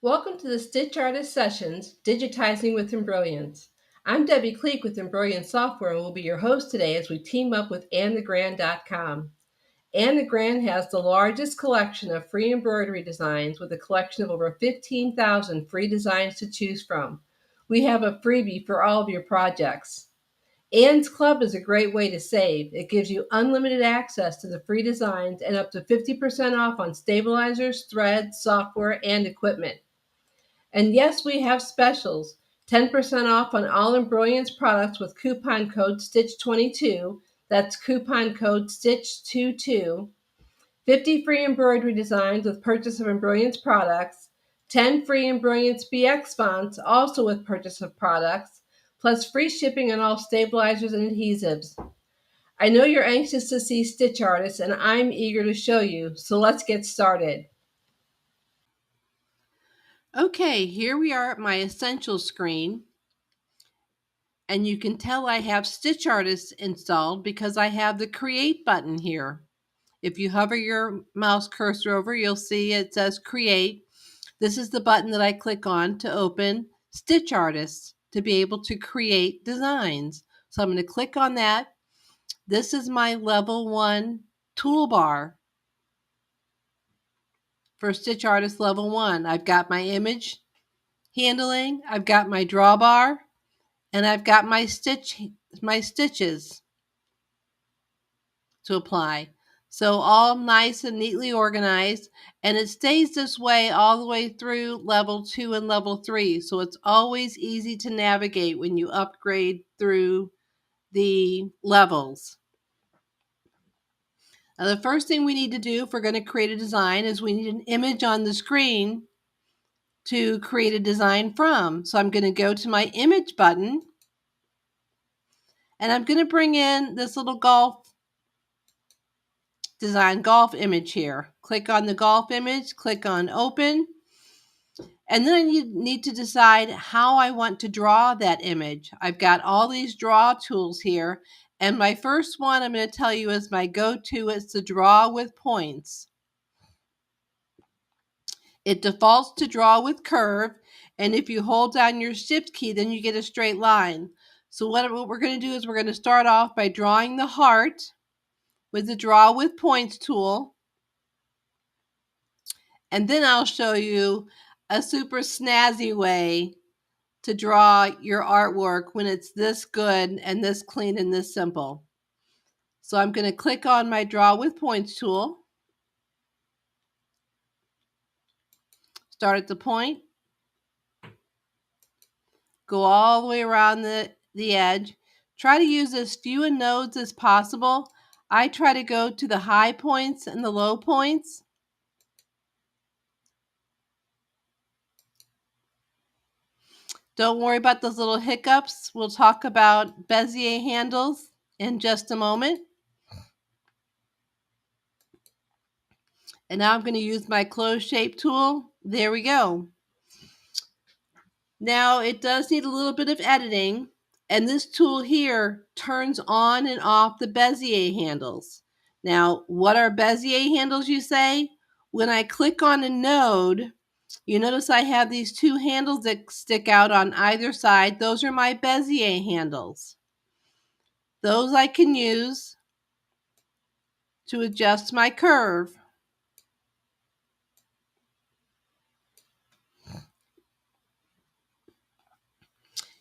Welcome to the StitchArtist Sessions, Digitizing with Embrilliance. I'm Debbie Cleek with Embrilliance Software and will be your host today as we team up with AnneTheGrand.com. AnneTheGrand has the largest collection of free embroidery designs with a collection of over 15,000 free designs to choose from. We have a freebie for all of your projects. Anne's Club is a great way to save. It gives you unlimited access to the free designs and up to 50% off on stabilizers, threads, software, and equipment. And yes, we have specials. 10% off on all Embrilliance products with coupon code STITCH22. That's coupon code STITCH22. 50 free embroidery designs with purchase of Embrilliance products. 10 free Embrilliance BX fonts, also with purchase of products. Plus free shipping on all stabilizers and adhesives. I know you're anxious to see StitchArtist, and I'm eager to show you. So let's get started. Okay, here we are at my Essentials screen. And you can tell I have StitchArtist installed because I have the Create button here. If you hover your mouse cursor over, you'll see it says Create. This is the button that I click on to open StitchArtist to be able to create designs. So I'm going to click on that. This is my level 1 toolbar for StitchArtist level 1. I've got my image handling, I've got my drawbar, and I've got my stitches to apply. So all nice and neatly organized, and it stays this way all the way through level 2 and level 3. So it's always easy to navigate when you upgrade through the levels. Now the first thing we need to do if we're going to create a design is we need an image on the screen to create a design from. So I'm going to go to my image button, and I'm going to bring in this little golf image here. Click on the golf image, click on open, and then I need to decide how I want to draw that image. I've got all these draw tools here, and my first one I'm going to tell you is my go-to. It's the draw with points. It defaults to draw with curve, and if you hold down your shift key, then you get a straight line. So what we're going to do is we're going to start off by drawing the heart with the draw with points tool. And then I'll show you a super snazzy way to draw your artwork when it's this good and this clean and this simple. So I'm going to click on my draw with points tool. Start at the point. Go all the way around the edge. Try to use as few nodes as possible. I try to go to the high points and the low points. Don't worry about those little hiccups. We'll talk about Bezier handles in just a moment. And now I'm going to use my close shape tool. There we go. Now it does need a little bit of editing, and this tool here turns on and off the Bezier handles. Now, what are Bezier handles, you say? When I click on a node, you notice I have these two handles that stick out on either side. Those are my Bezier handles. Those I can use to adjust my curve.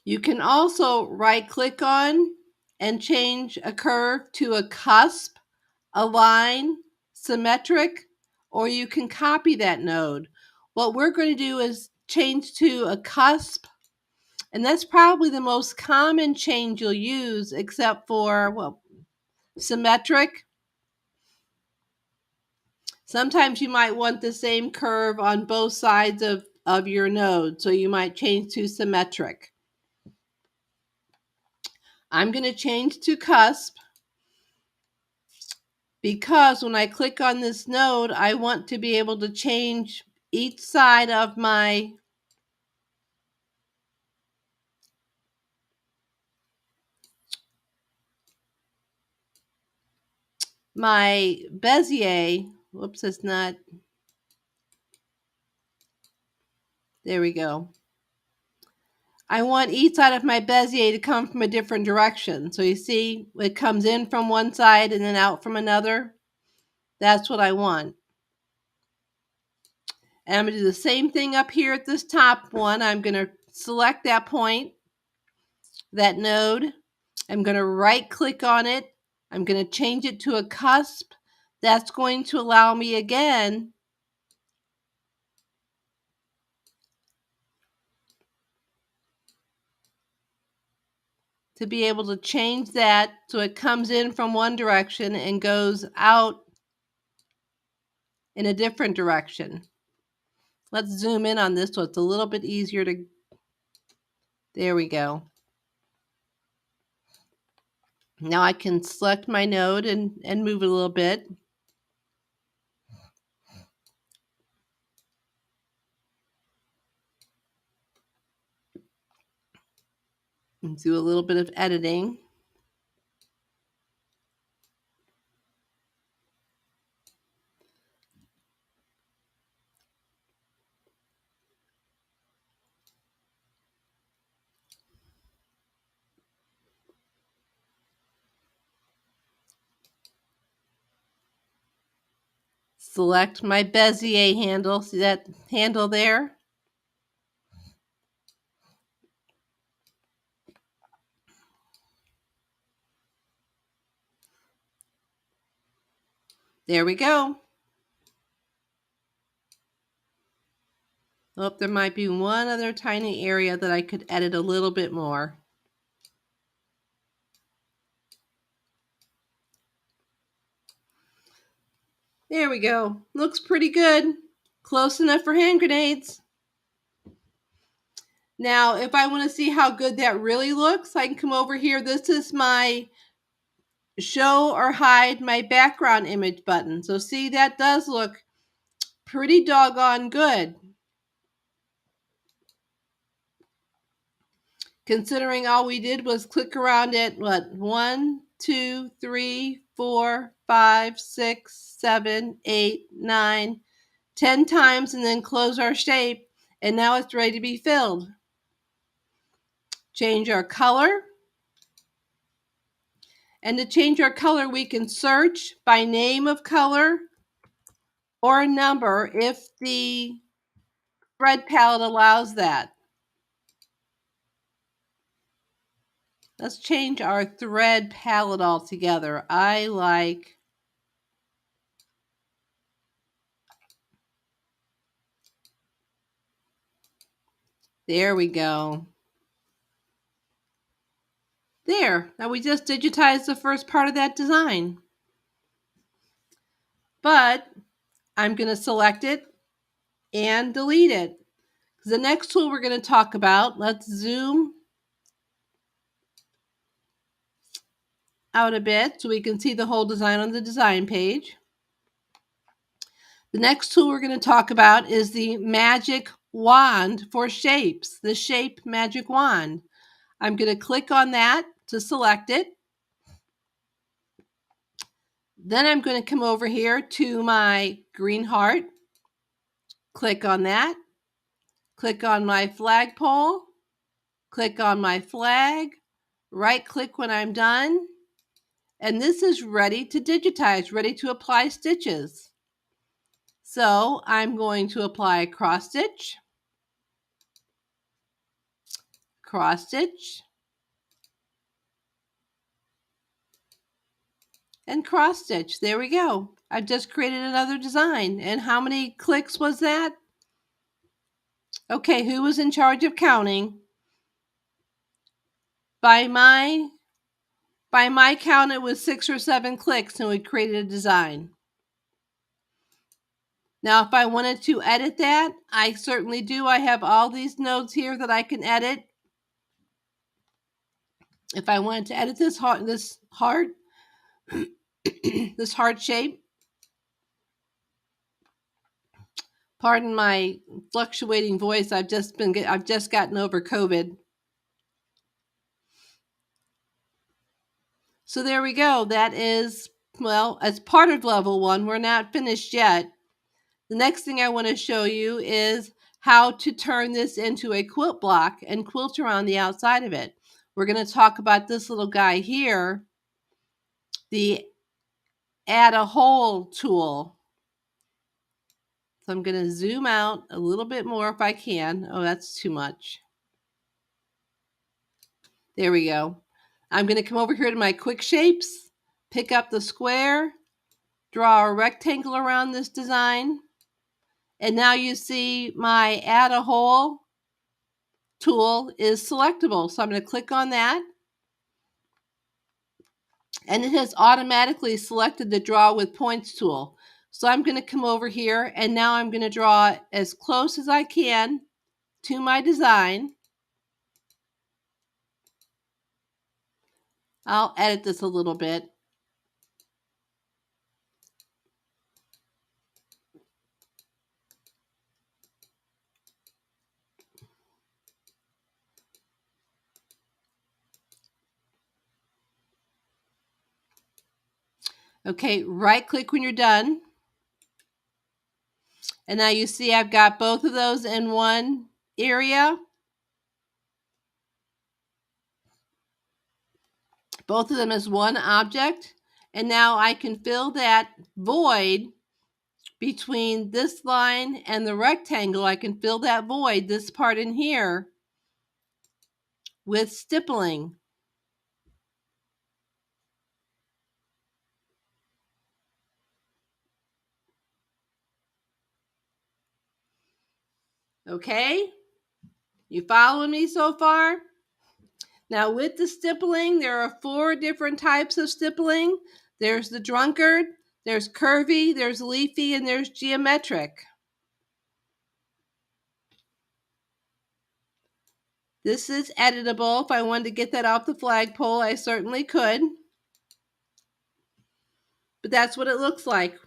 You can also right-click on and change a curve to a cusp, a line, symmetric, or you can copy that node. What we're going to do is change to a cusp, and that's probably the most common change you'll use, except for, well, symmetric. Sometimes you might want the same curve on both sides of your node, so you might change to symmetric. I'm going to change to cusp because when I click on this node, I want to be able to change each side of my Bezier. Whoops, it's not. There we go. I want each side of my Bezier to come from a different direction. So you see, it comes in from one side and then out from another. That's what I want. And I'm going to do the same thing up here at this top one. I'm going to select that point, that node. I'm going to right click on it. I'm going to change it to a cusp. That's going to allow me again to be able to change that so it comes in from one direction and goes out in a different direction. Let's zoom in on this so it's a little bit easier to, there we go. Now I can select my node and move it a little bit. And do a little bit of editing. Select my Bezier handle. See that handle there? There we go. Oh, there might be one other tiny area that I could edit a little bit more. There we go. Looks pretty good. Close enough for hand grenades. Now, if I want to see how good that really looks, I can come over here. This is my show or hide my background image button. So see, that does look pretty doggone good. Considering all we did was click around it, what, 1, 2, 3, 4, 5, 6, 7, 8, 9, 10 times and then close our shape, and now it's ready to be filled. Change our color. And to change our color, we can search by name of color or a number if the thread palette allows that. Let's change our thread palette altogether. I like there we go. There. Now we just digitized the first part of that design. But I'm going to select it and delete it. The next tool we're going to talk about, let's zoom out a bit so we can see the whole design on the design page. The next tool we're going to talk about is the magic wand for shapes, the shape magic wand. I'm going to click on that to select it. Then I'm going to come over here to my green heart, click on that, click on my flagpole, click on my flag, right click when I'm done, and this is ready to digitize, ready to apply stitches. So I'm going to apply a cross stitch, cross stitch, and cross stitch. There we go. I've just created another design. And how many clicks was that? Okay, who was in charge of counting? By my count, it was 6 or 7 clicks and we created a design. Now, if I wanted to edit that, I certainly do. I have all these nodes here that I can edit. If I wanted to edit this heart this heart shape, pardon my fluctuating voice. I've just gotten over COVID. So there we go. That is, well, as part of level 1. We're not finished yet. The next thing I want to show you is how to turn this into a quilt block and quilt around the outside of it. We're going to talk about this little guy here, the Add a Hole tool. So I'm going to zoom out a little bit more if I can. Oh, that's too much. There we go. I'm going to come over here to my quick shapes, pick up the square, draw a rectangle around this design. And now you see my Add a Hole tool is selectable. So I'm going to click on that. And it has automatically selected the Draw with Points tool. So I'm going to come over here and now I'm going to draw as close as I can to my design. I'll edit this a little bit. Okay, right click when you're done. And now you see I've got both of those in one area. Both of them as one object. And now I can fill that void between this line and the rectangle. I can fill that void, this part in here, with stippling. Okay? You following me so far? Now with the stippling, there are 4 different types of stippling. There's the drunkard, there's curvy, there's leafy, and there's geometric. This is editable. If I wanted to get that off the flagpole, I certainly could. But that's what it looks like.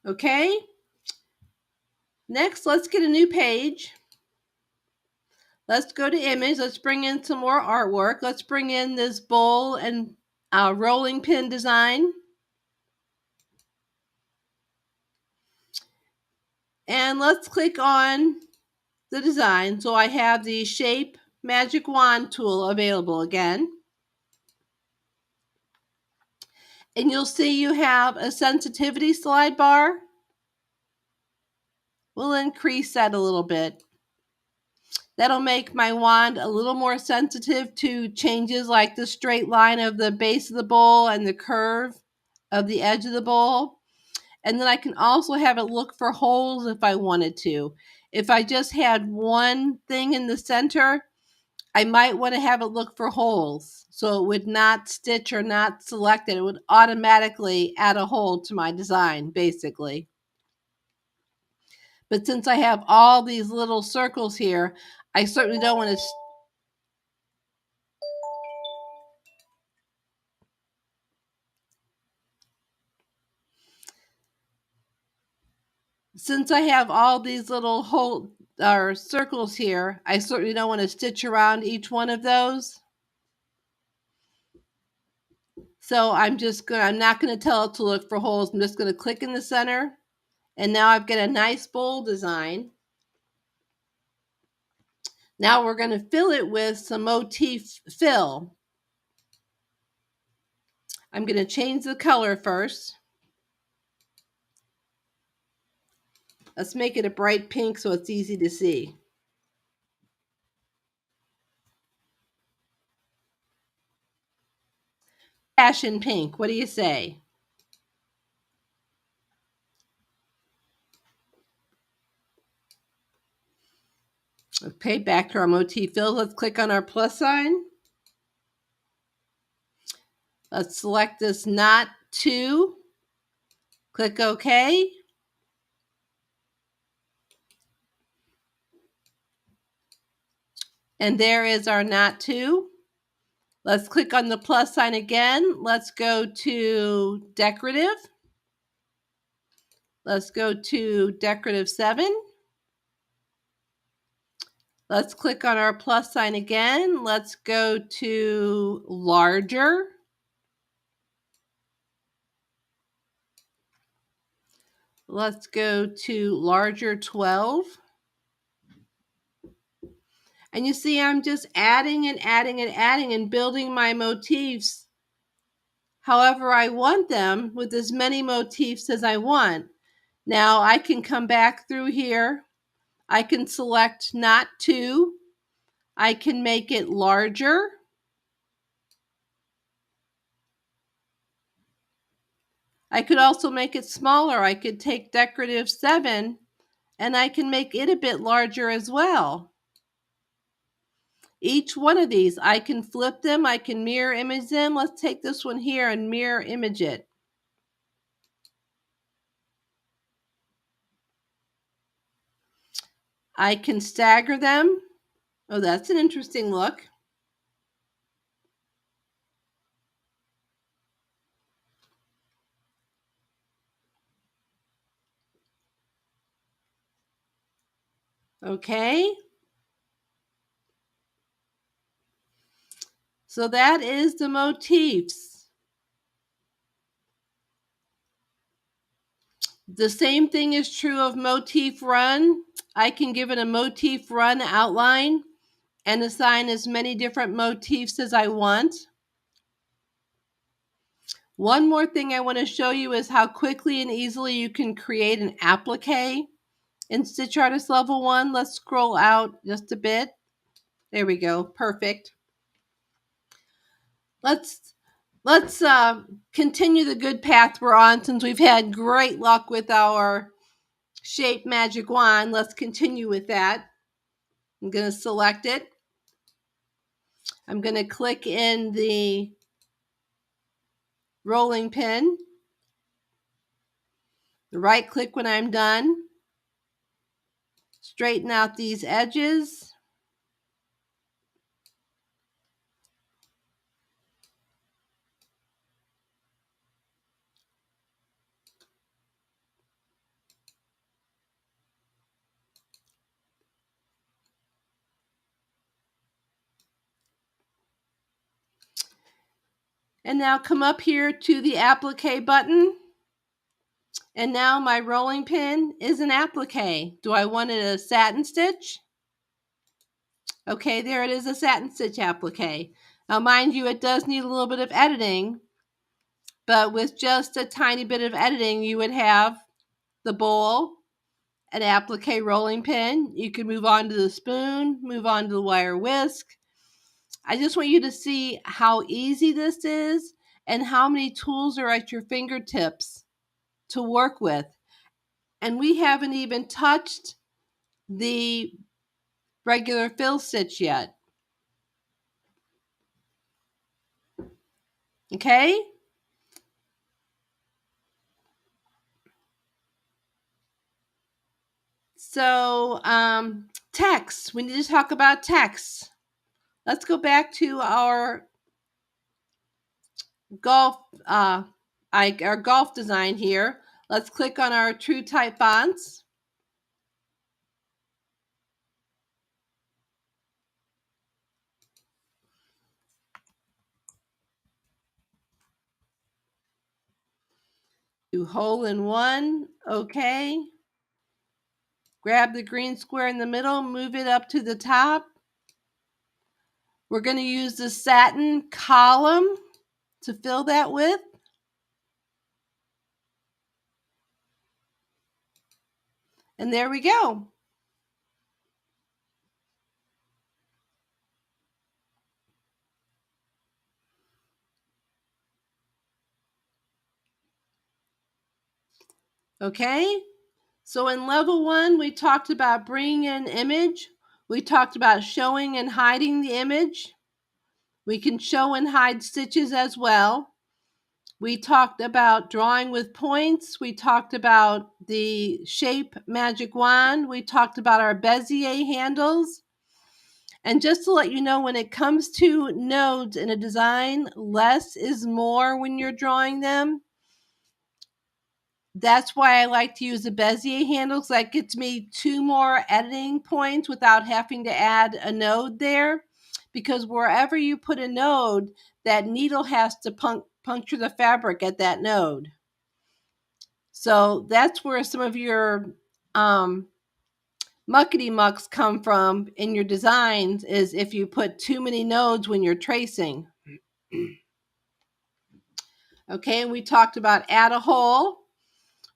Okay? Next, let's get a new page. Let's go to image. Let's bring in some more artwork. Let's bring in this bowl and rolling pin design. And let's click on the design. So I have the Shape Magic Wand tool available again. And you'll see you have a sensitivity slide bar. We'll increase that a little bit. That'll make my wand a little more sensitive to changes like the straight line of the base of the bowl and the curve of the edge of the bowl. And then I can also have it look for holes if I wanted to. If I just had one thing in the center, I might want to have it look for holes. So it would not stitch or not select it. It would automatically add a hole to my design, basically. But since I have all these little circles here, I certainly don't want to... Since I have all these little hole or circles here, I certainly don't want to stitch around each one of those. So I'm not going to tell it to look for holes. I'm just going to click in the center. And now I've got a nice bowl design. Now we're going to fill it with some Motif Fill. I'm going to change the color first. Let's make it a bright pink so it's easy to see. Passion pink, what do you say? Okay, back to our Motif Fill. Let's click on our plus sign. Let's select this Not To. Click OK. And there is our Not To. Let's click on the plus sign again. Let's go to Decorative. Let's go to Decorative 7. Let's click on our plus sign again. Let's go to Larger. Let's go to Larger 12. And you see I'm just adding and adding and adding and building my motifs however I want them with as many motifs as I want. Now I can come back through here. I can select Not To. I can make it larger. I could also make it smaller. I could take Decorative 7 and I can make it a bit larger as well. Each one of these, I can flip them. I can mirror image them. Let's take this one here and mirror image it. I can stagger them. Oh, that's an interesting look. Okay. So that is the motifs. The same thing is true of Motif Run. I can give it a Motif Run outline and assign as many different motifs as I want. One more thing I want to show you is how quickly and easily you can create an applique in StitchArtist Level 1. Let's scroll out just a bit. There we go. Perfect. Let's continue the good path we're on since we've had great luck with our Shape Magic Wand. Let's continue with that. I'm going to select it. I'm going to click in the rolling pin. Right click when I'm done. Straighten out these edges. And now come up here to the applique button. And now my rolling pin is an applique. Do I want it a satin stitch? Okay, there it is, a satin stitch applique. Now mind you, it does need a little bit of editing, but with just a tiny bit of editing, you would have the bowl, an applique rolling pin. You can move on to the spoon, move on to the wire whisk. I just want you to see how easy this is and how many tools are at your fingertips to work with. And we haven't even touched the regular fill stitch yet. Okay? So, text. We need to talk about text. Let's go back to our golf, our golf design here. Let's click on our True Type fonts. Do hole in one. Okay. Grab the green square in the middle, move it up to the top. We're going to use the satin column to fill that with. And there we go. Okay, so in level 1, we talked about bringing in image. We talked about showing and hiding the image. We can show and hide stitches as well. We talked about drawing with points. We talked about the shape magic wand. We talked about our Bezier handles. And just to let you know, when it comes to nodes in a design, less is more when you're drawing them. That's why I like to use the Bezier handles. That gets me 2 more editing points without having to add a node there. Because wherever you put a node, that needle has to puncture the fabric at that node. So that's where some of your muckety mucks come from in your designs, is if you put too many nodes when you're tracing. Okay, and we talked about add a hole.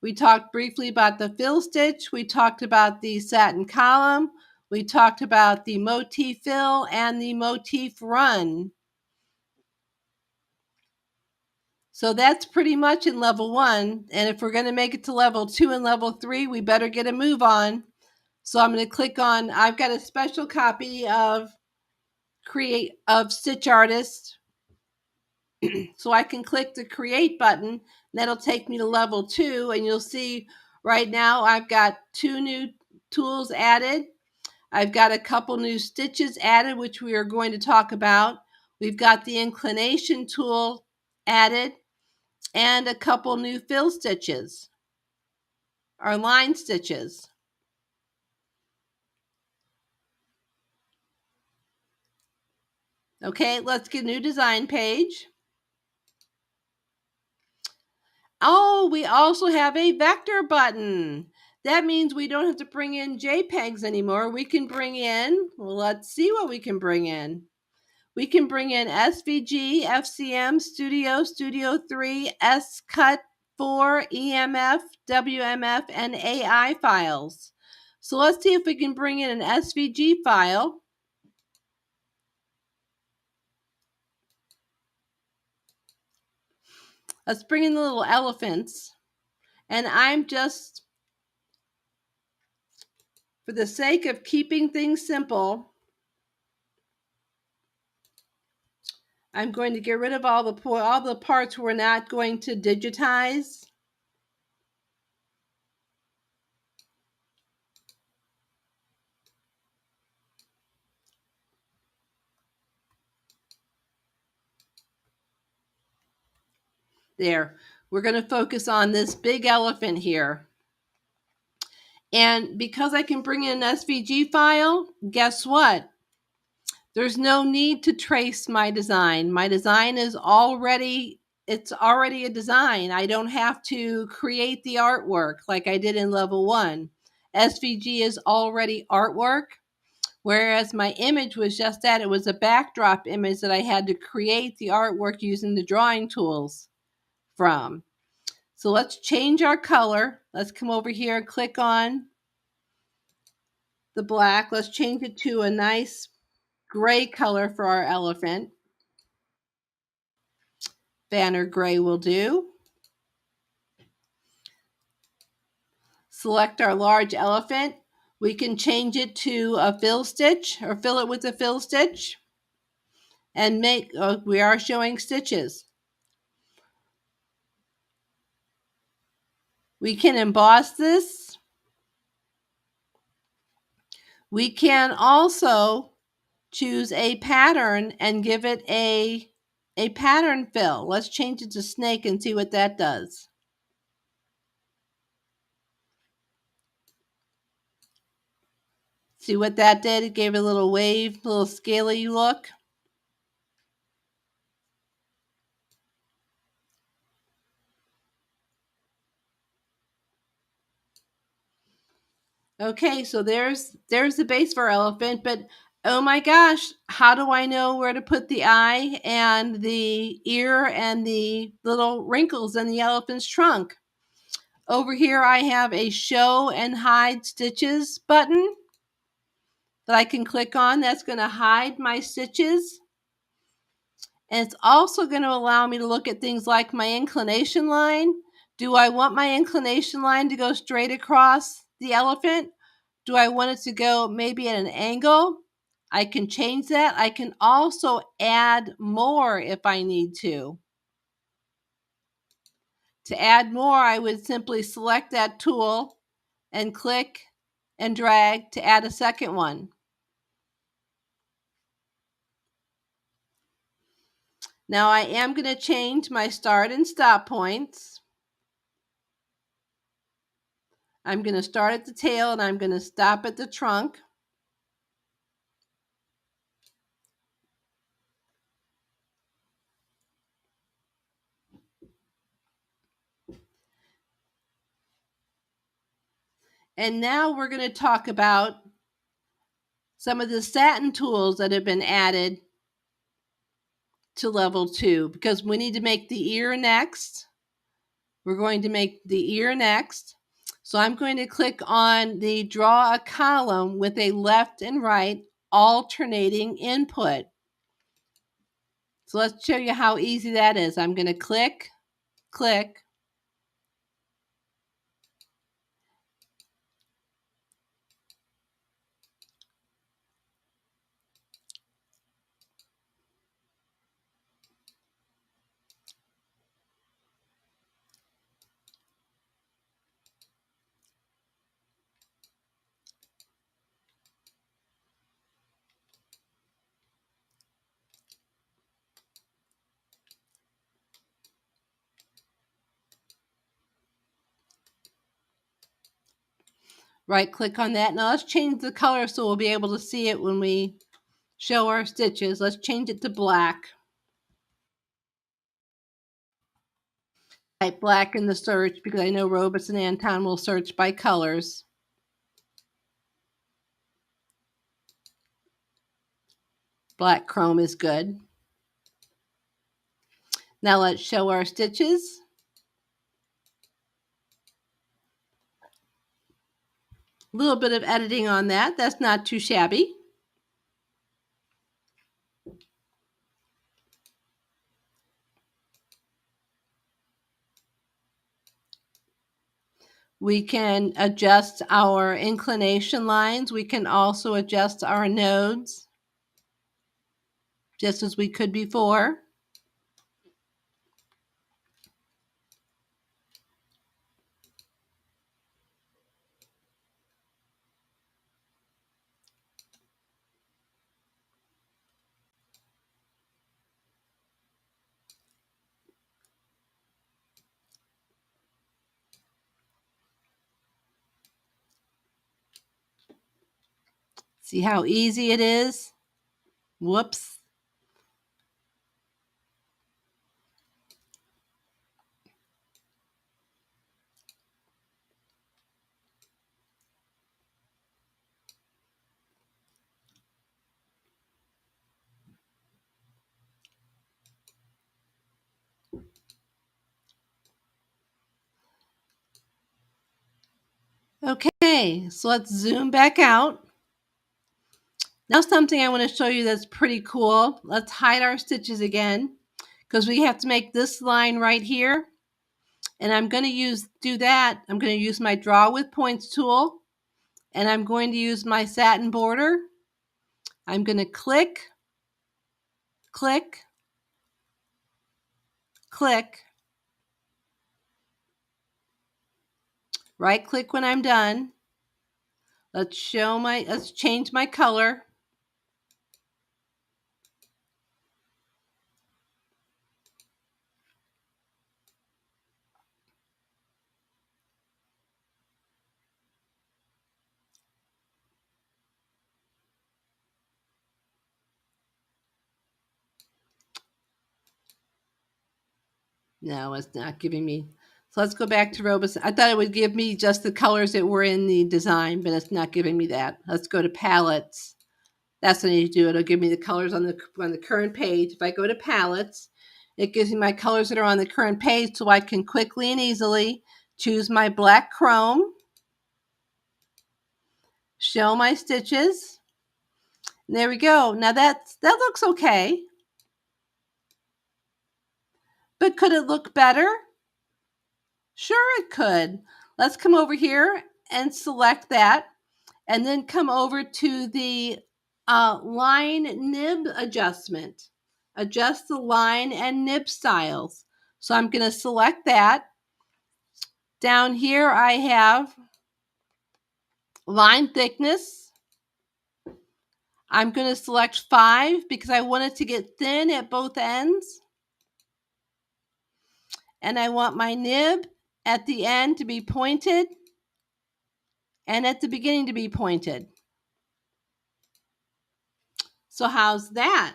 We talked briefly about the fill stitch. We talked about the satin column. We talked about the motif fill and the motif run. So that's pretty much in level 1. And if we're going to make it to level 2 and level 3, we better get a move on. So I'm going to click on, I've got a special copy of StitchArtist. So I can click the create button. That'll take me to level 2, and you'll see right now I've got 2 new tools added. I've got a couple new stitches added, which we are going to talk about. We've got the inclination tool added and a couple new fill stitches, or line stitches. Okay, let's get a new design page. Oh, we also have a vector button. That means we don't have to bring in JPEGs anymore. We can bring in, well, let's see what we can bring in. We can bring in SVG, FCM, Studio 3, SCut 4, EMF, WMF, and AI files. So let's see if we can bring in an SVG file. Let's bring in the little elephants. And I'm just, for the sake of keeping things simple, I'm going to get rid of all the parts we're not going to digitize. There. We're going to focus on this big elephant here. And because I can bring in an SVG file, guess what? There's no need to trace my design. My design is already a design. I don't have to create the artwork like I did in level 1. SVG is already artwork, whereas my image was just that. It was a backdrop image that I had to create the artwork using the drawing tools from. So let's change our color. Let's come over here and click on the black. Let's change it to a nice gray color for our elephant. Banner gray will do. Select our large elephant. We can change it to a fill stitch, or fill it with a fill stitch, and we are showing stitches. We can emboss this. We can also choose a pattern and give it a pattern fill. Let's change it to snake and see what that does. See what that did? It gave it a little wave, a little scaly look. Okay, so there's the base for our elephant, but oh my gosh, how do I know where to put the eye and the ear and the little wrinkles in the elephant's trunk? Over here I have a show and hide stitches button that I can click on. That's going to hide my stitches. And it's also going to allow me to look at things like my inclination line. Do I want my inclination line to go straight across the elephant? Do I want it to go maybe at an angle? I can change that. I can also add more if I need to. To add more, I would simply select that tool and click and drag to add a second one. Now I am going to change my start and stop points. I'm going to start at the tail and I'm going to stop at the trunk. And now we're going to talk about some of the satin tools that have been added to level 2, because we need to make the ear next. We're going to make the ear next. So I'm going to click on the draw a column with a left and right alternating input. So let's show you how easy that is. I'm going to click, click. Right click on that. Now let's change the color so we'll be able to see it when we show our stitches. Let's change it to black. Type black in the search because I know Robus and Anton will search by colors. Black chrome is good. Now let's show our stitches. A little bit of editing on that. That's not too shabby. We can adjust our inclination lines. We can also adjust our nodes, just as we could before. See how easy it is? Whoops. Okay, so let's zoom back out. Now something I want to show you that's pretty cool. Let's hide our stitches again because we have to make this line right here. And I'm going to do that. I'm going to use my Draw with Points tool and I'm going to use my satin border. I'm going to click, click, click. Right click when I'm done. Let's change my color. No, it's not giving me. So let's go back to Robus. I thought it would give me just the colors that were in the design, but it's not giving me that. Let's go to palettes. That's what I need to do. It'll give me the colors on the current page. If I go to palettes, it gives me my colors that are on the current page so I can quickly and easily choose my black chrome, show my stitches. And there we go. Now that looks okay. But could it look better? Sure it could. Let's come over here and select that, and then come over to the line nib adjustment. Adjust the line and nib styles. So I'm going to select that. Down here I have line thickness. I'm going to select 5 because I want it to get thin at both ends. And I want my nib at the end to be pointed and at the beginning to be pointed. So how's that?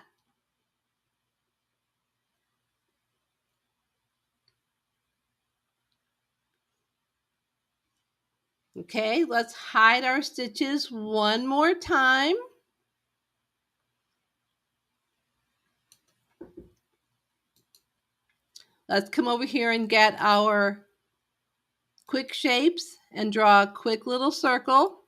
Okay, let's hide our stitches one more time. Let's come over here and get our quick shapes and draw a quick little circle.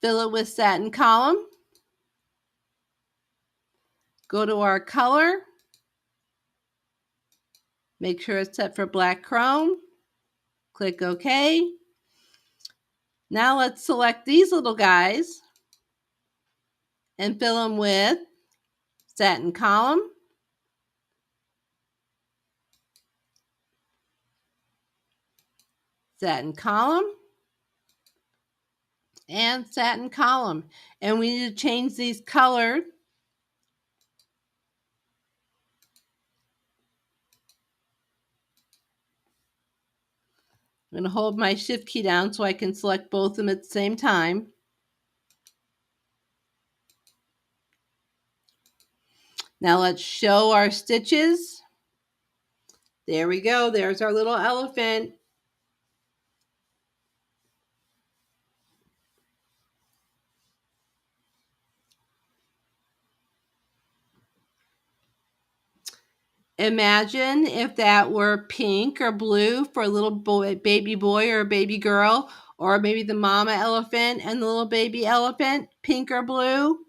Fill it with satin column. Go to our color. Make sure it's set for black chrome. Click OK. Now let's select these little guys and fill them with satin column, satin column, and satin column. And we need to change these colored. I'm going to hold my shift key down so I can select both of them at the same time. Now let's show our stitches. There we go. There's our little elephant. Imagine if that were pink or blue for a little boy, baby boy or baby girl, or maybe the mama elephant and the little baby elephant, pink or blue.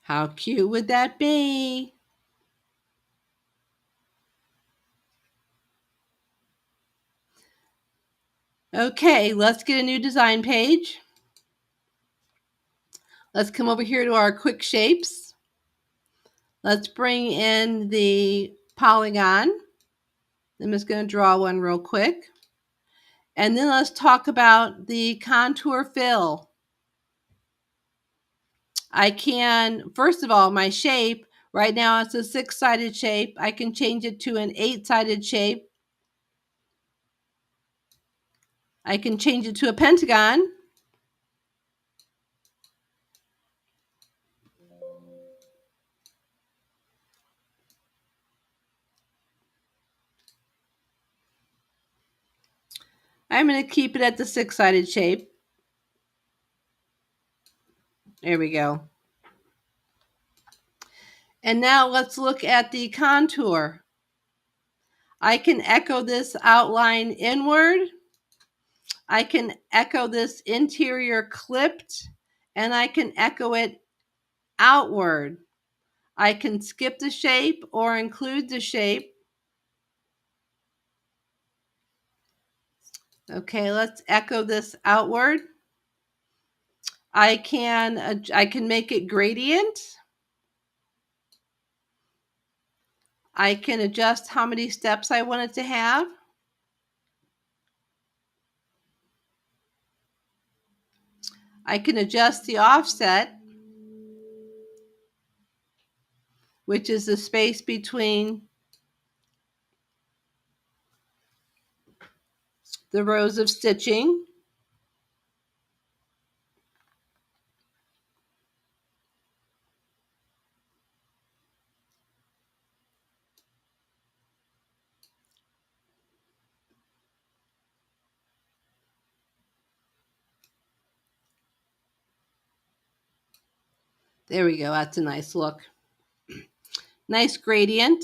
How cute would that be? Okay, let's get a new design page. Let's come over here to our quick shapes. Let's bring in the polygon. I'm just going to draw one real quick. And then let's talk about the contour fill. I can, first of all, my shape, right now it's a 6-sided shape. I can change it to an 8-sided shape. I can change it to a pentagon. I'm going to keep it at the 6-sided shape. There we go. And now let's look at the contour. I can echo this outline inward. I can echo this interior clipped, and I can echo it outward. I can skip the shape or include the shape. Okay, let's echo this outward. I can make it gradient. I can adjust how many steps I want it to have. I can adjust the offset, which is the space between the rows of stitching. There we go. That's a nice look. Nice gradient.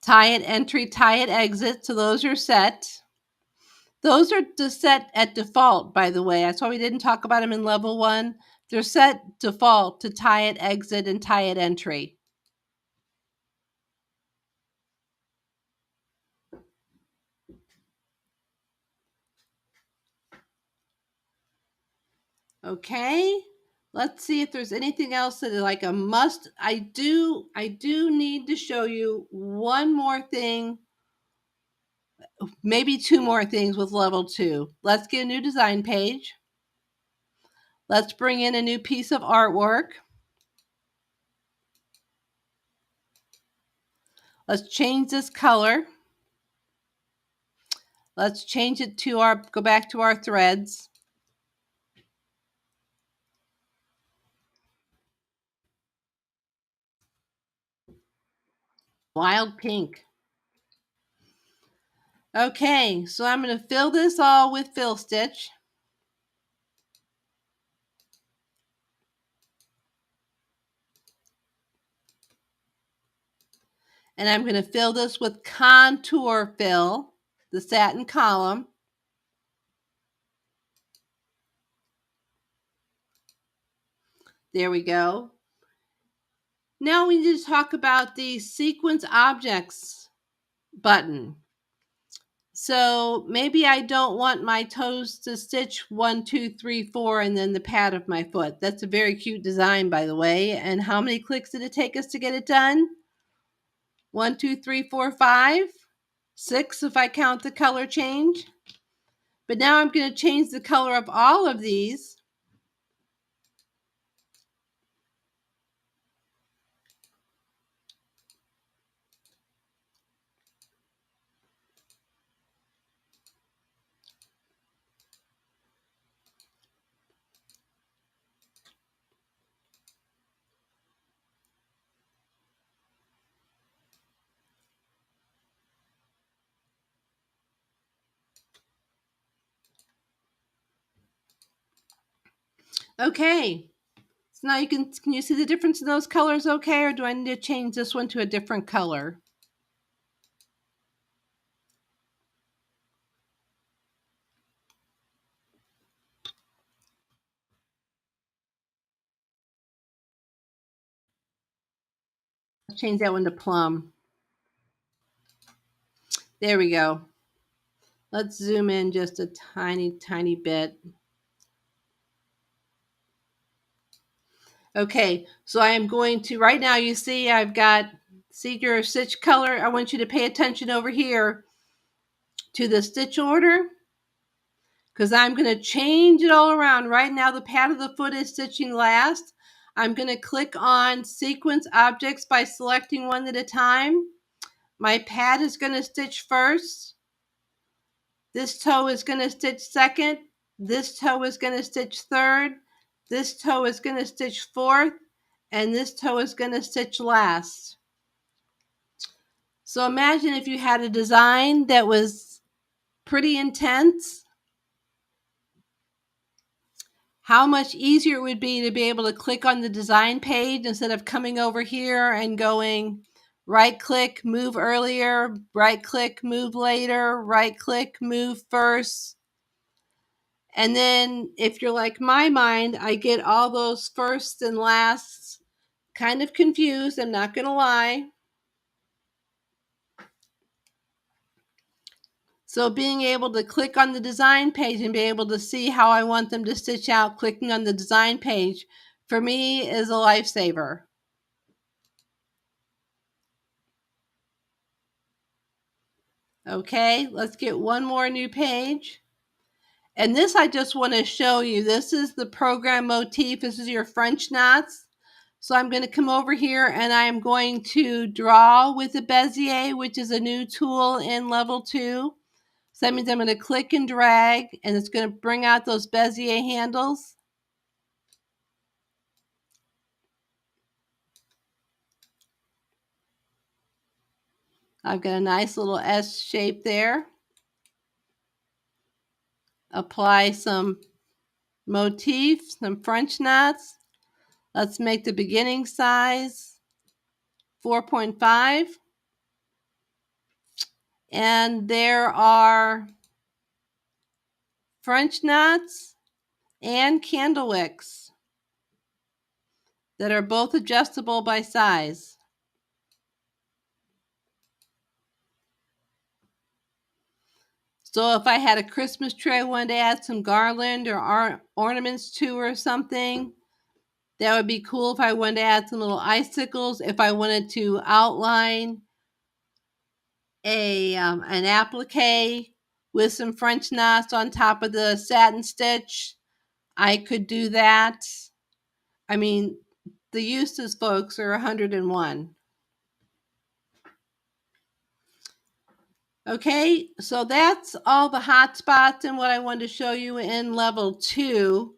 Tie it entry, tie it exit. So those are set. Those are set at default, by the way. That's why we didn't talk about them in level 1. They're set default to tie it exit and tie it entry. Okay, let's see if there's anything else that is like a must. I do need to show you one more thing, maybe 2 more things with level 2. Let's get a new design page. Let's bring in a new piece of artwork. Let's change this color. Let's change it to go back to our threads. Wild pink. Okay, so I'm going to fill this all with fill stitch. And I'm going to fill this with contour fill, the satin column. There we go. Now we need to talk about the sequence objects button. So maybe I don't want my toes to stitch 1, 2, 3, 4, and then the pad of my foot. That's a very cute design, by the way. And how many clicks did it take us to get it done? 1, 2, 3, 4, 5, 6 if I count the color change. But now I'm going to change the color of all of these. Okay, so now can you see the difference in those colors okay, or do I need to change this one to a different color? Let's change that one to plum. There we go. Let's zoom in just a tiny, tiny bit. Okay, so I am going to, right now you see I've got, see your stitch color. I want you to pay attention over here to the stitch order, because I'm going to change it all around. Right now the pad of the foot is stitching last. I'm going to click on sequence objects by selecting one at a time. My pad is going to stitch first. This toe is going to stitch second. This toe is going to stitch third. This toe is going to stitch fourth. And this toe is going to stitch last. So imagine if you had a design that was pretty intense, how much easier it would be to be able to click on the design page instead of coming over here and going right click, move earlier, right click, move later, right click, move first. And then if you're like my mind, I get all those firsts and lasts kind of confused, I'm not going to lie. So being able to click on the design page and be able to see how I want them to stitch out, clicking on the design page, for me is a lifesaver. Okay, let's get one more new page. And this I just want to show you. This is the program motif. This is your French knots. So I'm going to come over here and I'm going to draw with the Bezier, which is a new tool in level 2. So that means I'm going to click and drag, and it's going to bring out those Bezier handles. I've got a nice little S shape there. Apply some motifs, some French knots. Let's make the beginning size 4.5. And there are French knots and candle wicks that are both adjustable by size. So if I had a Christmas tree I wanted to add some garland or ornaments to or something, that would be cool. If I wanted to add some little icicles, if I wanted to outline an applique with some French knots on top of the satin stitch, I could do that. I mean, the uses, folks, are 101. Okay, so that's all the hot spots and what I wanted to show you in level 2.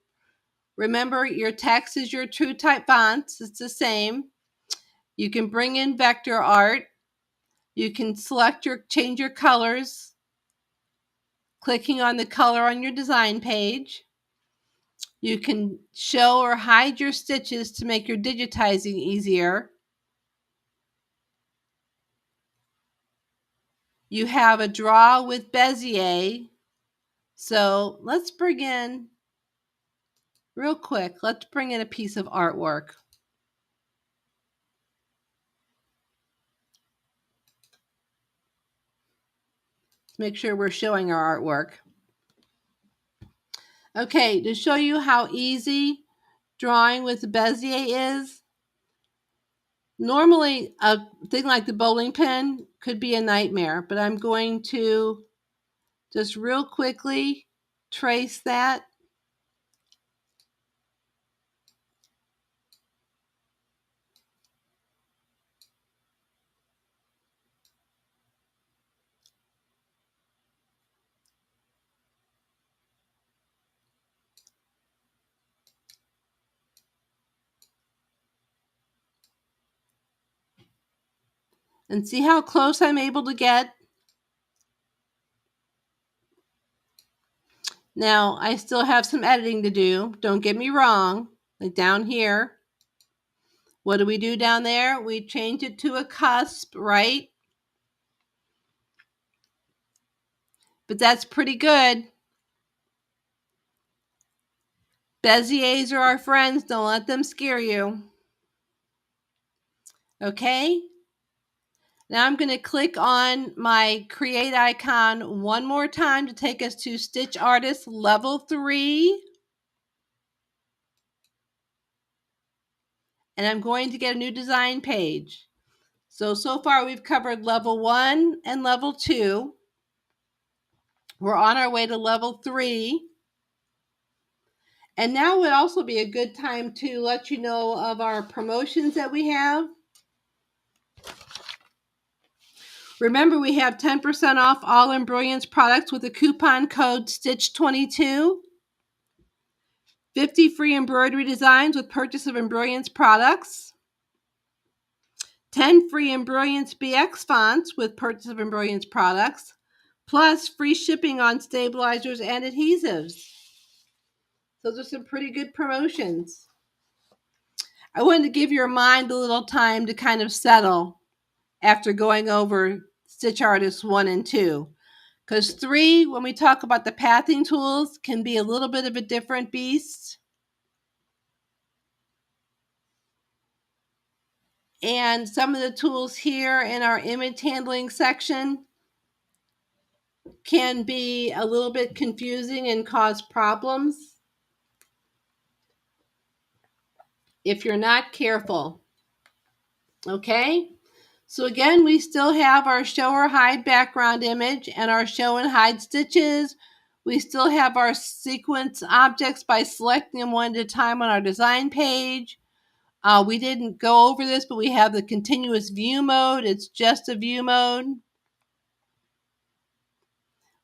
Remember, your text is your true type fonts. It's the same. You can bring in vector art. You can change your colors, clicking on the color on your design page. You can show or hide your stitches to make your digitizing easier. You have a draw with Bezier. So let's bring in, real quick, let's bring in a piece of artwork. Let's make sure we're showing our artwork. Okay, to show you how easy drawing with Bezier is, normally a thing like the bowling pin could be a nightmare, but I'm going to just real quickly trace that. And see how close I'm able to get. Now, I still have some editing to do. Don't get me wrong. Like down here, what do we do down there? We change it to a cusp, right? But that's pretty good. Beziers are our friends. Don't let them scare you. Okay? Now I'm going to click on my create icon one more time to take us to StitchArtist level 3. And I'm going to get a new design page. So far we've covered level 1 and level 2. We're on our way to level 3. And now would also be a good time to let you know of our promotions that we have. Remember, we have 10% off all Embrilliance products with the coupon code STITCH22. 50 free embroidery designs with purchase of Embrilliance products. 10 free Embrilliance BX fonts with purchase of Embrilliance products. Plus free shipping on stabilizers and adhesives. Those are some pretty good promotions. I wanted to give your mind a little time to kind of settle after going over StitchArtist 1 and 2. Because 3, when we talk about the pathing tools, can be a little bit of a different beast. And some of the tools here in our image handling section can be a little bit confusing and cause problems if you're not careful. Okay? So again, we still have our show or hide background image and our show and hide stitches. We still have our sequence objects by selecting them one at a time on our design page. We didn't go over this, but we have the continuous view mode. It's just a view mode.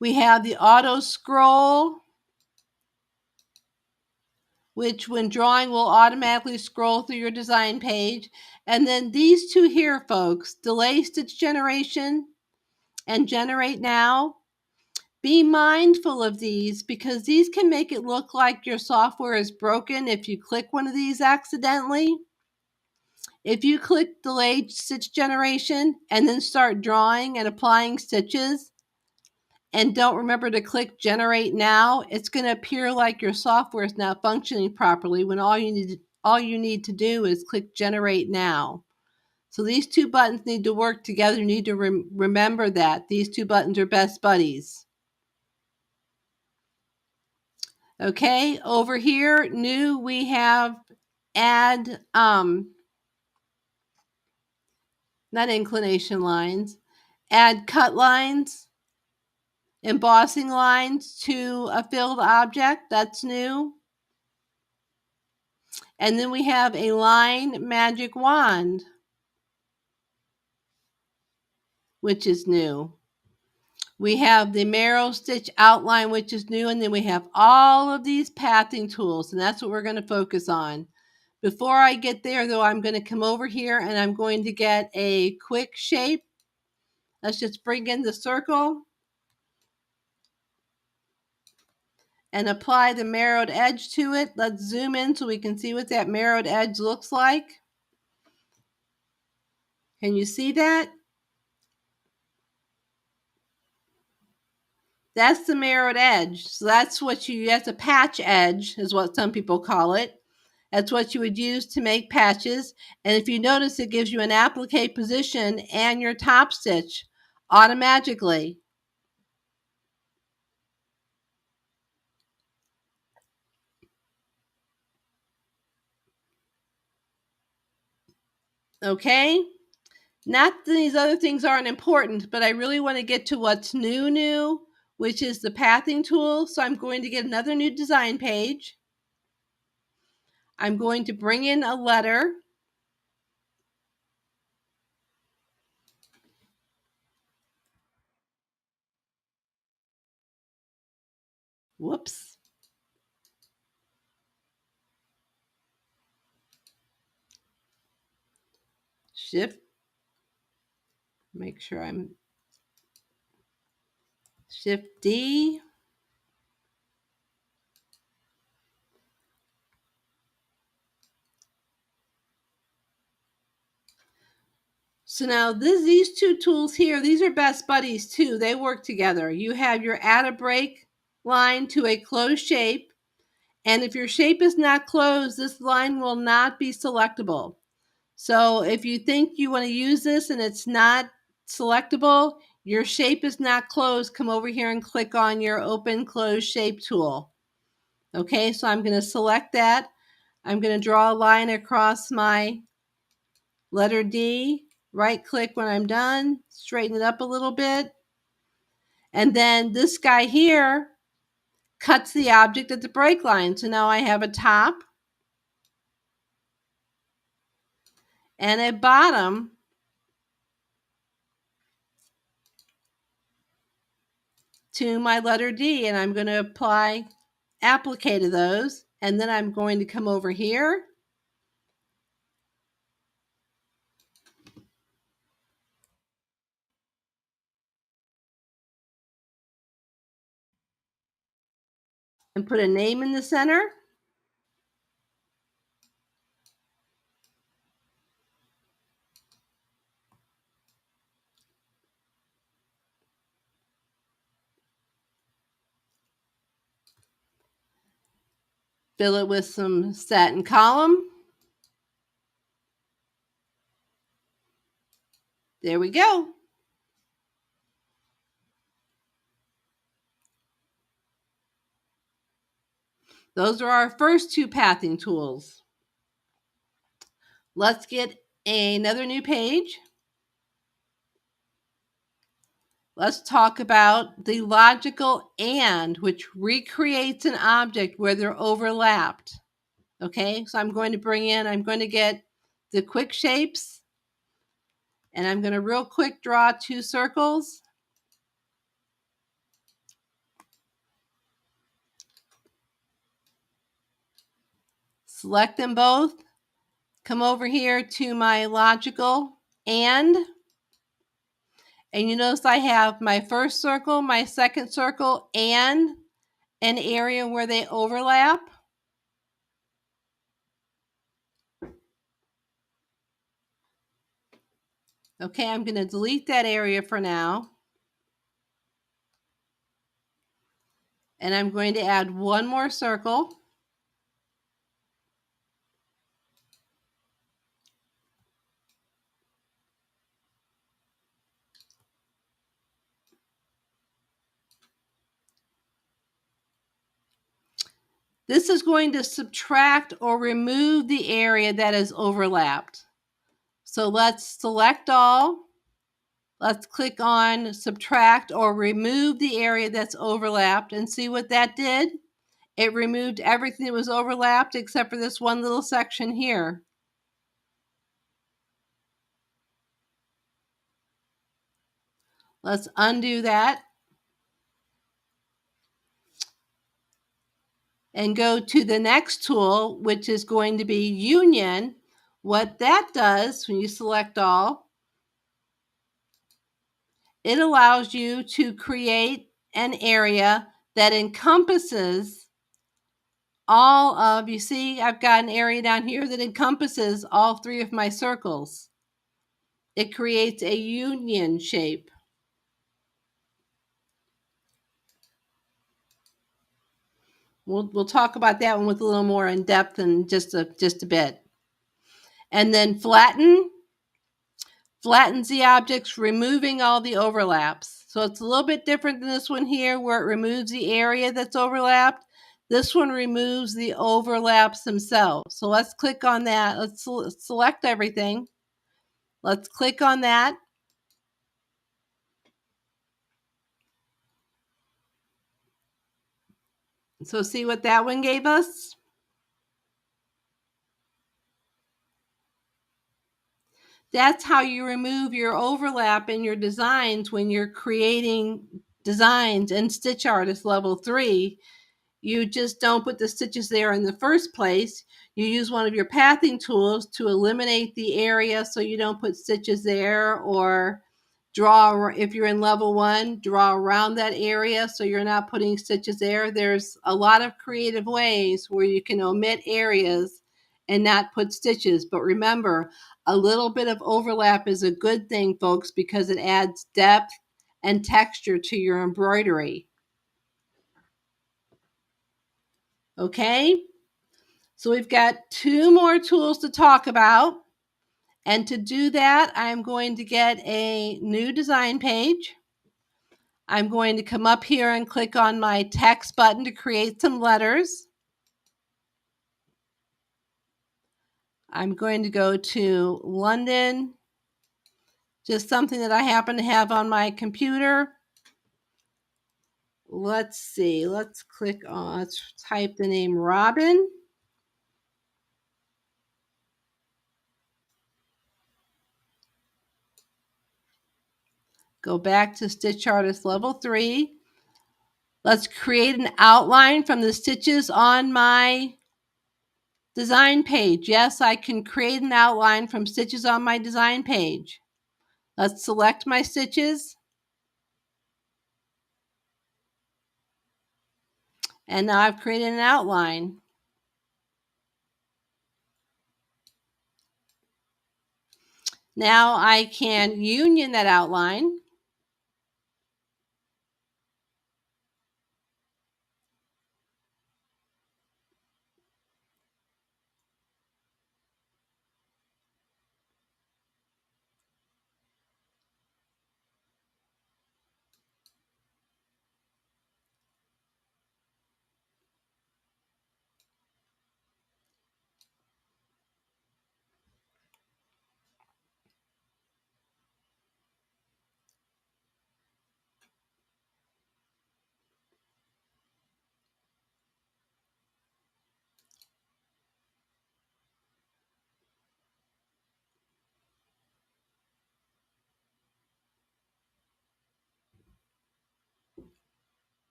We have the auto scroll. which when drawing will automatically scroll through your design page. And then these two here, folks, delay stitch generation and generate now. Be mindful of these because these can make it look like your software is broken if you click one of these accidentally. If you click delay stitch generation and then start drawing and applying stitches and don't remember to click generate now, it's going to appear like your software is not functioning properly when all you need to do is click generate now. So these two buttons need to work together. You need to remember that these two buttons are best buddies. Okay, over here, new, we have add, not inclination lines, add cut lines, embossing lines to a filled object. That's new. And then we have a line magic wand, which is new. We have the marrow stitch outline, which is new. And then we have all of these pathing tools, and that's what we're going to focus on. Before I get there, though, I'm going to come over here and I'm going to get a quick shape. Let's just bring in the circle and apply the marrowed edge to it. Let's zoom in so we can see what that marrowed edge looks like. Can you see that? That's the marrowed edge. So that's a patch edge is what some people call it. That's what you would use to make patches. And if you notice, it gives you an applique position and your top stitch automatically. Okay? Not that these other things aren't important, but I really want to get to what's new, which is the pathing tool. So I'm going to get another new design page. I'm going to bring in a letter. Whoops. Shift. Make sure I'm Shift D. So now these two tools here, these are best buddies too. They work together. You have your add a break line to a closed shape. And if your shape is not closed, this line will not be selectable. So if you think you want to use this and it's not selectable, your shape is not closed, come over here and click on your open close shape tool. Okay, so I'm going to select that. I'm going to draw a line across my letter D, right click when I'm done, straighten it up a little bit. And then this guy here cuts the object at the break line. So now I have a top and a bottom to my letter D, and I'm going to apply applique to those, and then I'm going to come over here and put a name in the center. Fill it with some satin column. There we go. Those are our first two pathing tools. Let's get another new page. Let's talk about the logical and, which recreates an object where they're overlapped. Okay, so I'm going to get the quick shapes, and I'm going to real quick draw two circles. select them both, come over here to my logical and you notice I have my first circle, my second circle, and an area where they overlap. Okay, I'm going to delete that area for now. And I'm going to add one more circle. This is going to subtract or remove the area that is overlapped. So let's select all. Let's click on subtract or remove the area that's overlapped and see what that did. It removed everything that was overlapped except for this one little section here. Let's undo that and go to the next tool, which is going to be Union. What that does when you select all, it allows you to create an area that encompasses all of, you see, I've got an area down here that encompasses all three of my circles. It creates a union shape. We'll talk about that one with a little more in depth in just a bit. And then flatten. Flattens the objects, removing all the overlaps. So it's a little bit different than this one here where it removes the area that's overlapped. This one removes the overlaps themselves. So let's click on that. Let's select everything. Let's click on that. So see what that one gave us? That's how you remove your overlap in your designs when you're creating designs in StitchArtist Level 3. You just don't put the stitches there in the first place. You use one of your pathing tools to eliminate the area so you don't put stitches there, or draw, if you're in level 1, draw around that area so you're not putting stitches there. There's a lot of creative ways where you can omit areas and not put stitches. But remember, a little bit of overlap is a good thing, folks, because it adds depth and texture to your embroidery. Okay, so we've got 2 more tools to talk about. And to do that, I'm going to get a new design page. I'm going to come up here and click on my text button to create some letters. I'm going to go to London, just something that I happen to have on my computer. Let's see, let's type the name Robin. Go back to StitchArtist Level 3. Let's create an outline from the stitches on my design page. Yes, I can create an outline from stitches on my design page. Let's select my stitches. And now I've created an outline. Now I can union that outline.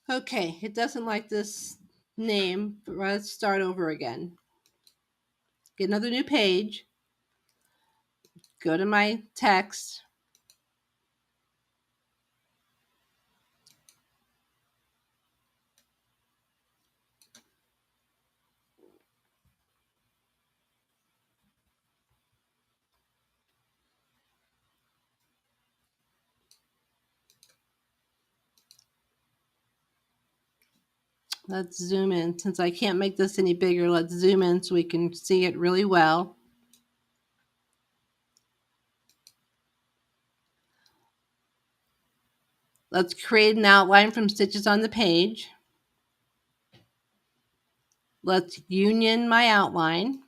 Okay, it doesn't like this name, but let's start over again. Get another new page. Go to my text. Let's zoom in. Since I can't make this any bigger, let's zoom in so we can see it really well. Let's create an outline from stitches on the page. Let's union my outline.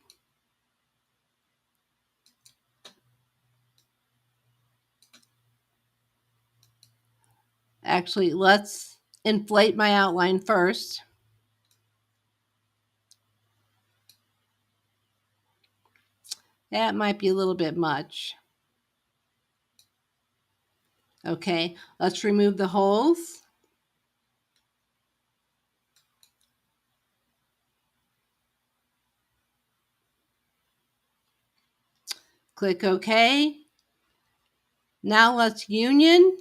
Actually, let's inflate my outline first. That might be a little bit much. Okay, let's remove the holes. Click OK. Now let's union.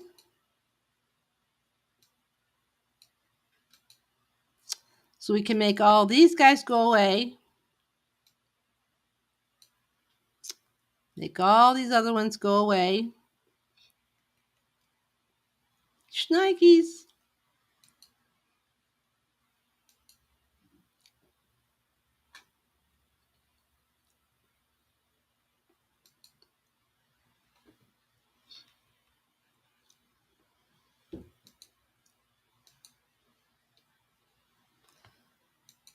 So we can make all these guys go away. Make all these other ones go away. Schnikes.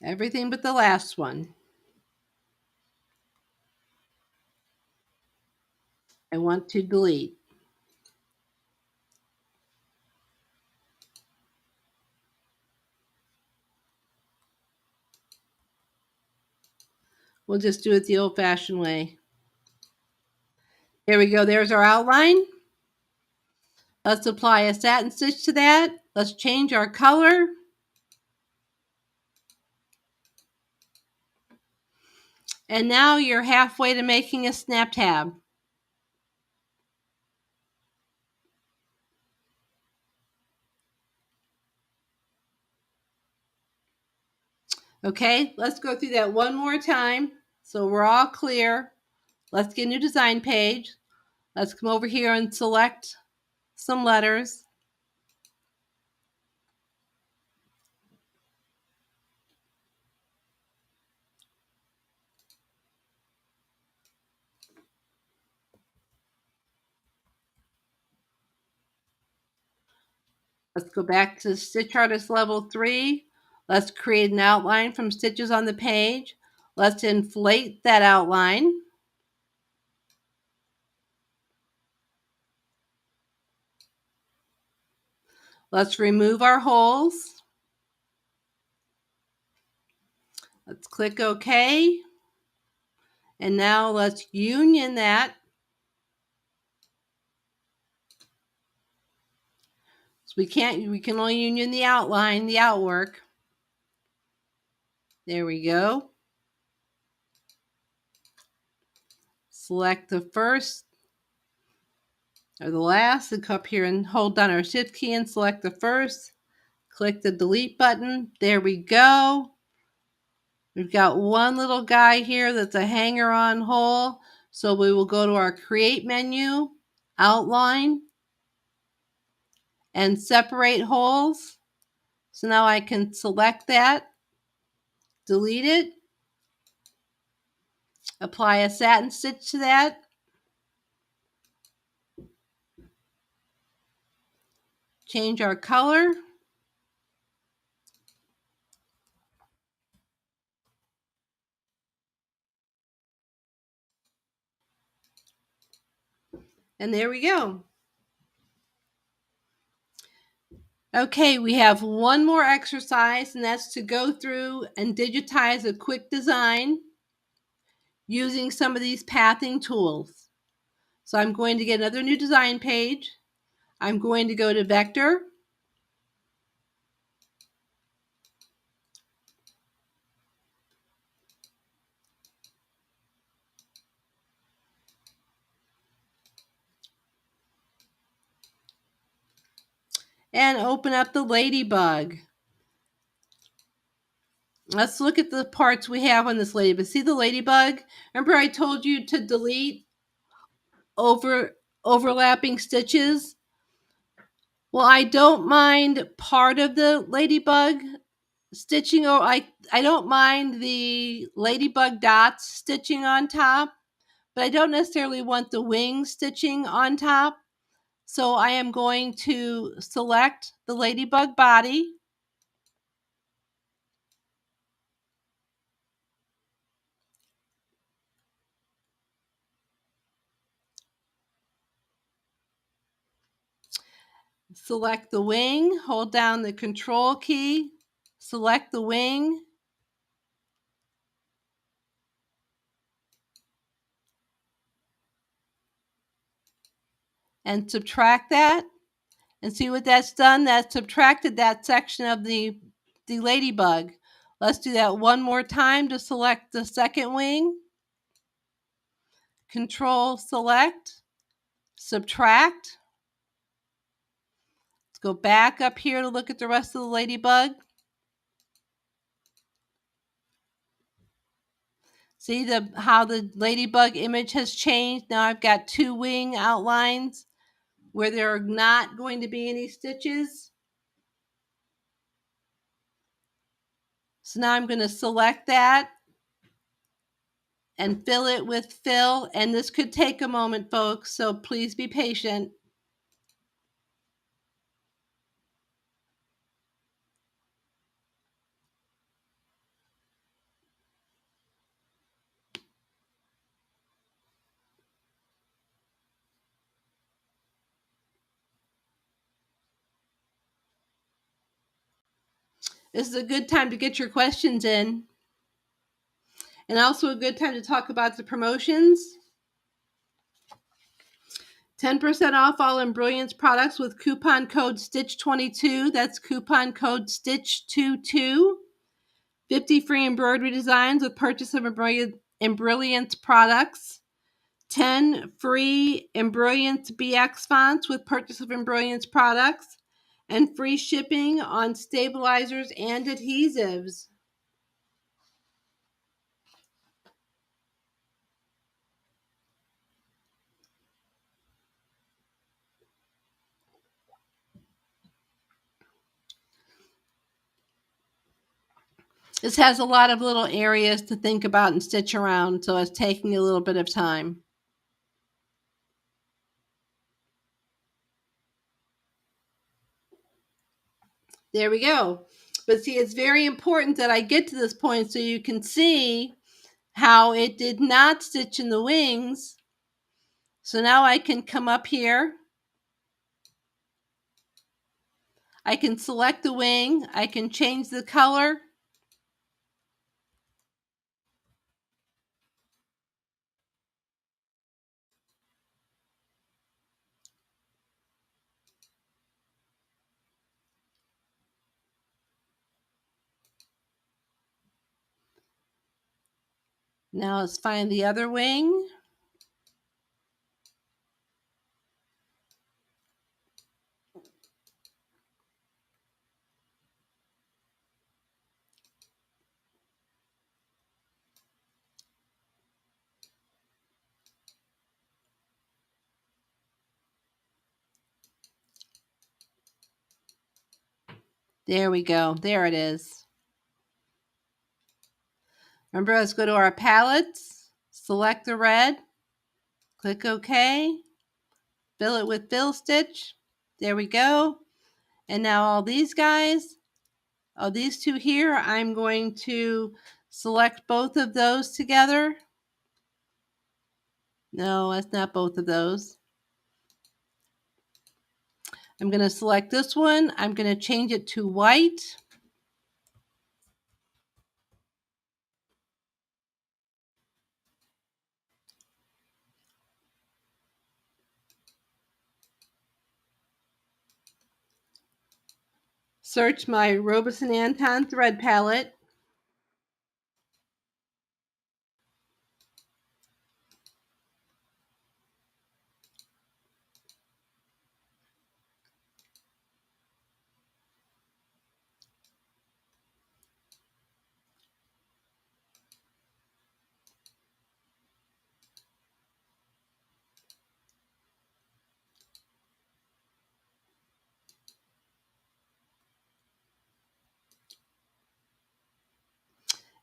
Everything but the last one. I want to delete. We'll just do it the old-fashioned way. There we go. There's our outline. Let's apply a satin stitch to that. Let's change our color. And now you're halfway to making a snap tab. Okay, let's go through that one more time so we're all clear. Let's get a new design page. Let's come over here and select some letters. Let's go back to StitchArtist level 3. Let's create an outline from stitches on the page. Let's inflate that outline. Let's remove our holes. Let's click OK. And now let's union that. So we can only union the outline, the outwork. There we go. Select the first or the last and come up here and hold down our shift key and select the first. Click the delete button. There we go. We've got one little guy here that's a hanger-on hole. So we will go to our create menu, outline, and separate holes. So now I can select that, delete it, apply a satin stitch to that, change our color, and there we go. Okay, we have one more exercise, and that's to go through and digitize a quick design using some of these pathing tools. So I'm going to get another new design page. I'm going to go to Vector, and open up the ladybug. Let's look at the parts we have on this ladybug. See the ladybug? Remember I told you to delete overlapping stitches? Well, I don't mind part of the ladybug stitching, or I don't mind the ladybug dots stitching on top, but I don't necessarily want the wing stitching on top. So I am going to select the ladybug body. Select the wing, hold down the control key, select the wing, and subtract that. And see what that's done? That subtracted that section of the ladybug. Let's do that one more time to select the second wing. Control select, subtract. Let's go back up here to look at the rest of the ladybug. See how the ladybug image has changed? Now I've got two wing outlines where there are not going to be any stitches. So now I'm going to select that and fill it with fill. And this could take a moment, folks, so please be patient. This is a good time to get your questions in. And also a good time to talk about the promotions. 10% off all Embrilliance products with coupon code STITCH22. That's coupon code STITCH22. 50 free embroidery designs with purchase of Embrilliance products. 10 free Embrilliance BX fonts with purchase of Embrilliance products. And free shipping on stabilizers and adhesives. This has a lot of little areas to think about and stitch around, so it's taking a little bit of time. There we go. But see, it's very important that I get to this point so you can see how it did not stitch in the wings. So now I can come up here. I can select the wing. I can change the color. Now let's find the other wing. There we go. There it is. Remember, let's go to our palettes, select the red, click OK, fill it with fill stitch. There we go. And now all these guys, these two here, I'm going to select both of those together. No, that's not both of those. I'm going to select this one. I'm going to change it to white. Search my Robeson Anton thread palette.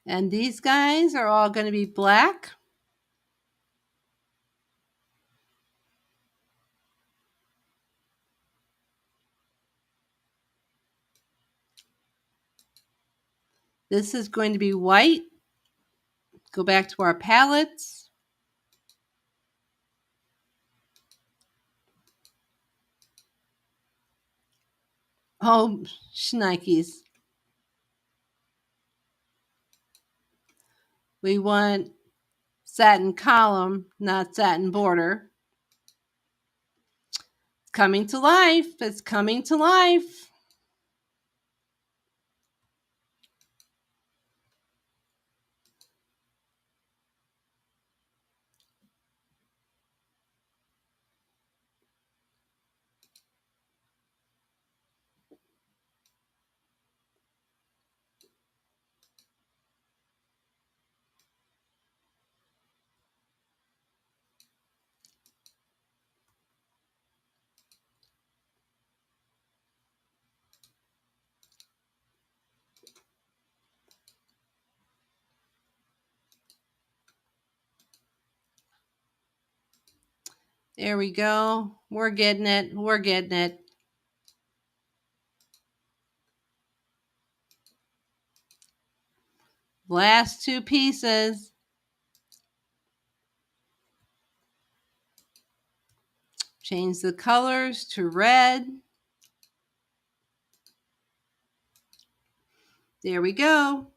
And these guys are all going to be black. This is going to be white. Go back to our palettes. Oh, shnikes. We want satin column, not satin border. It's coming to life. It's coming to life. There we go. We're getting it. We're getting it. Last two pieces. Change the colors to red. There we go.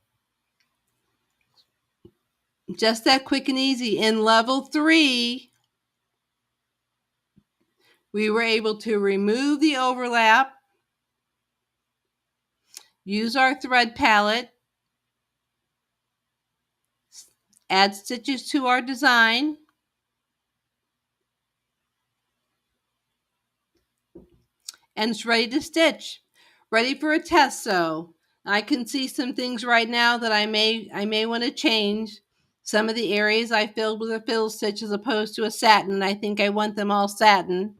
Just that quick and easy. In level 3, we were able to remove the overlap, use our thread palette, add stitches to our design, and it's ready to stitch. Ready for a test sew. I can see some things right now that I may want to change. Some of the areas I filled with a fill stitch as opposed to a satin. I think I want them all satin.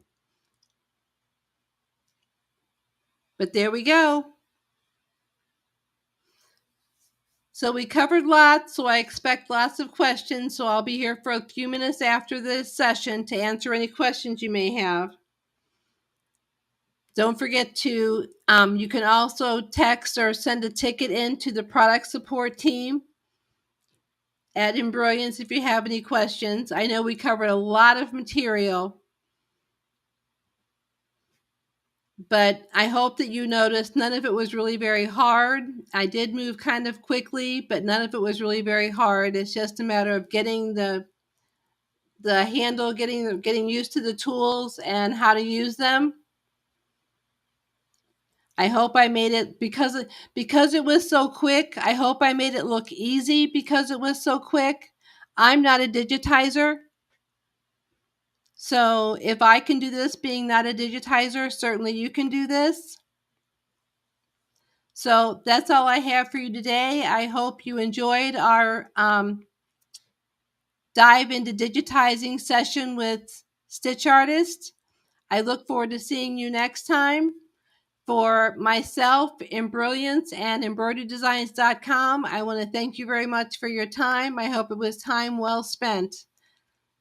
But there we go. So we covered lots, so I expect lots of questions. So I'll be here for a few minutes after this session to answer any questions you may have. Don't forget to, you can also text or send a ticket in to the product support team at Embrilliance if you have any questions. I know we covered a lot of material, but I hope that you noticed none of it was really very hard. I did move kind of quickly, but none of it was really very hard. It's just a matter of getting the handle, getting used to the tools and how to use them. I hope I made it, because it was so quick, I hope I made it look easy because it was so quick. I'm not a digitizer. So if I can do this being not a digitizer, certainly you can do this. So that's all I have for you today. I hope you enjoyed our dive into digitizing session with StitchArtist. I look forward to seeing you next time. For myself, Embrilliance, and embroiderydesigns.com, I want to thank you very much for your time. I hope it was time well spent.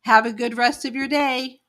Have a good rest of your day.